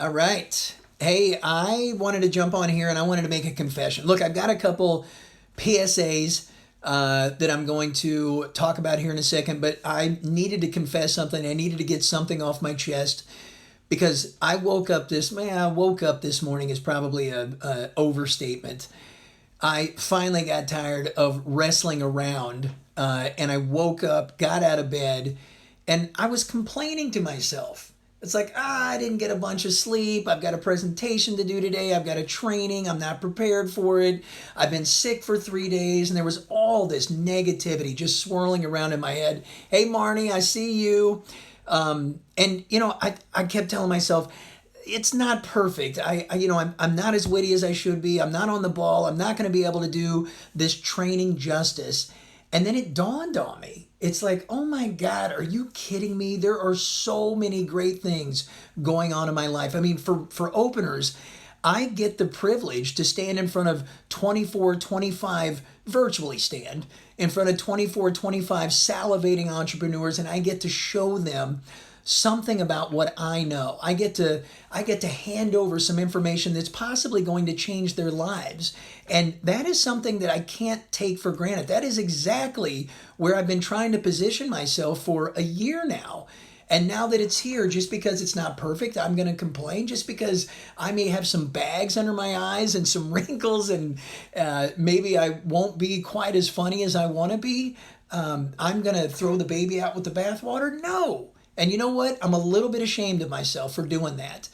All right. Hey, I wanted to jump on here and I wanted to make a confession. Look, I've got a couple PSAs that I'm going to talk about here in a second, but I needed to confess something. I needed to get something off my chest because I woke up this morning is probably a overstatement. I finally got tired of wrestling around and I woke up, got out of bed, and I was complaining to myself. It's like, I didn't get a bunch of sleep. I've got a presentation to do today. I've got a training. I'm not prepared for it. I've been sick for 3 days. And there was all this negativity just swirling around in my head. Hey, Marnie, I see you. I kept telling myself, it's not perfect. I'm not as witty as I should be. I'm not on the ball. I'm not going to be able to do this training justice. And then it dawned on me. It's like, oh my God, are you kidding me? There are so many great things going on in my life. I mean, for openers, I get the privilege to stand in front of 24, 25, virtually stand in front of 24, 25 salivating entrepreneurs, and I get to show them something about what I know. I get to hand over some information that's possibly going to change their lives. And that is something that I can't take for granted. That is exactly where I've been trying to position myself for a year now. And now that it's here, just because it's not perfect, I'm going to complain. Just because I may have some bags under my eyes and some wrinkles, and maybe I won't be quite as funny as I want to be, I'm going to throw the baby out with the bathwater? No. And you know what? I'm a little bit ashamed of myself for doing that.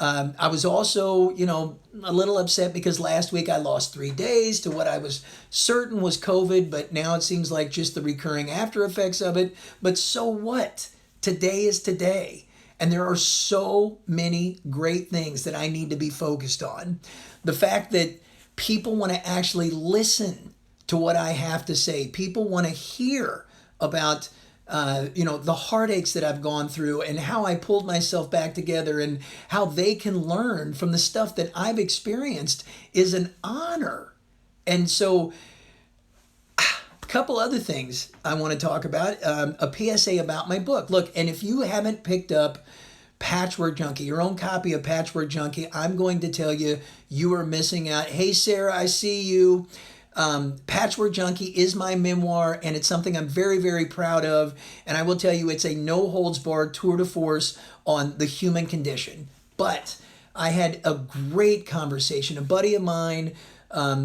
I was also, a little upset because last week I lost 3 days to what I was certain was COVID, but now it seems like just the recurring after effects of it. But so what? Today is today. And there are so many great things that I need to be focused on. The fact that people want to actually listen to what I have to say, people want to hear about the heartaches that I've gone through and how I pulled myself back together and how they can learn from the stuff that I've experienced is an honor. And so a couple other things I want to talk about, a PSA about my book. Look, and if you haven't picked up Patchwork Junkie, your own copy of Patchwork Junkie, I'm going to tell you, you are missing out. Hey, Sarah, I see you. Patchwork Junkie is my memoir, and it's something I'm very, very proud of. And I will tell you, it's a no-holds-barred tour de force on the human condition. But I had a great conversation. A buddy of mine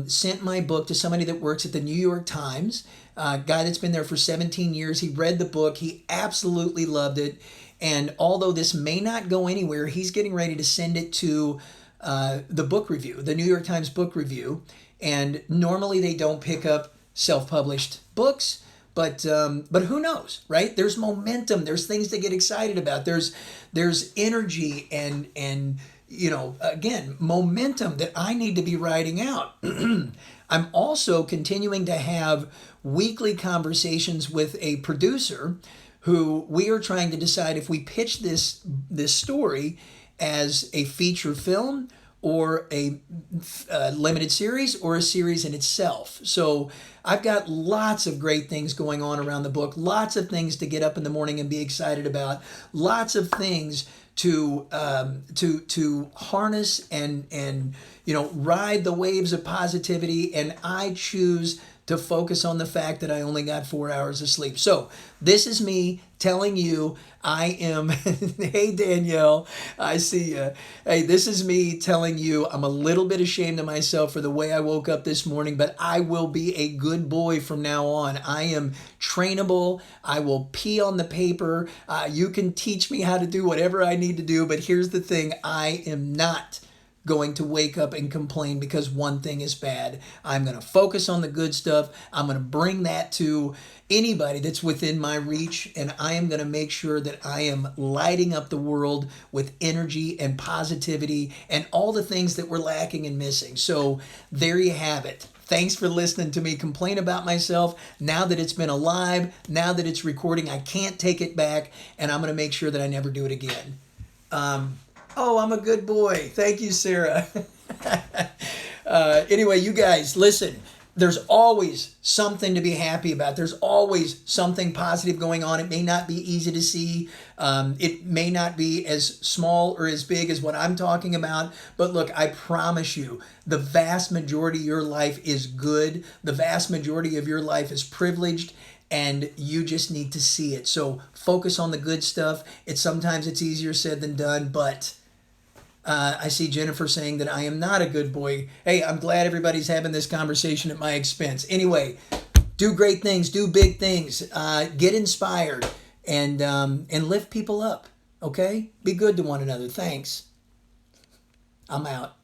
sent my book to somebody that works at the New York Times, a guy that's been there for 17 years. He read the book. He absolutely loved it. And although this may not go anywhere, he's getting ready to send it to the book review, the New York Times book review. And normally they don't pick up self-published books, but who knows, right? There's momentum. There's things to get excited about. There's energy and again, momentum that I need to be riding out. I'm also continuing to have weekly conversations with a producer who we are trying to decide if we pitch this story as a feature film or a limited series or a series in itself. So I've got lots of great things going on around the book, lots of things to get up in the morning and be excited about, lots of things to harness and ride the waves of positivity, and I choose to focus on the fact that I only got 4 hours of sleep. So this is me telling you I am, hey Danielle, I see you. Hey, this is me telling you I'm a little bit ashamed of myself for the way I woke up this morning, but I will be a good boy from now on. I am trainable. I will pee on the paper. You can teach me how to do whatever I need to do, but here's the thing, I am not going to wake up and complain because one thing is bad. I'm going to focus on the good stuff. I'm going to bring that to anybody that's within my reach, and I am going to make sure that I am lighting up the world with energy and positivity and all the things that we're lacking and missing. So there you have it. Thanks for listening to me complain about myself. Now that it's been alive, now that it's recording, I can't take it back, and I'm going to make sure that I never do it again. Oh, I'm a good boy. Thank you, Sarah. Anyway, you guys, listen. there's always something to be happy about. There's always something positive going on. It may not be easy to see. It may not be as small or as big as what I'm talking about. But look, I promise you, the vast majority of your life is good. The vast majority of your life is privileged. And you just need to see it. So focus on the good stuff. Sometimes it's easier said than done, but I see Jennifer saying that I am not a good boy. Hey, I'm glad everybody's having this conversation at my expense. Anyway, do great things, do big things, get inspired, and lift people up. Okay, be good to one another. Thanks. I'm out.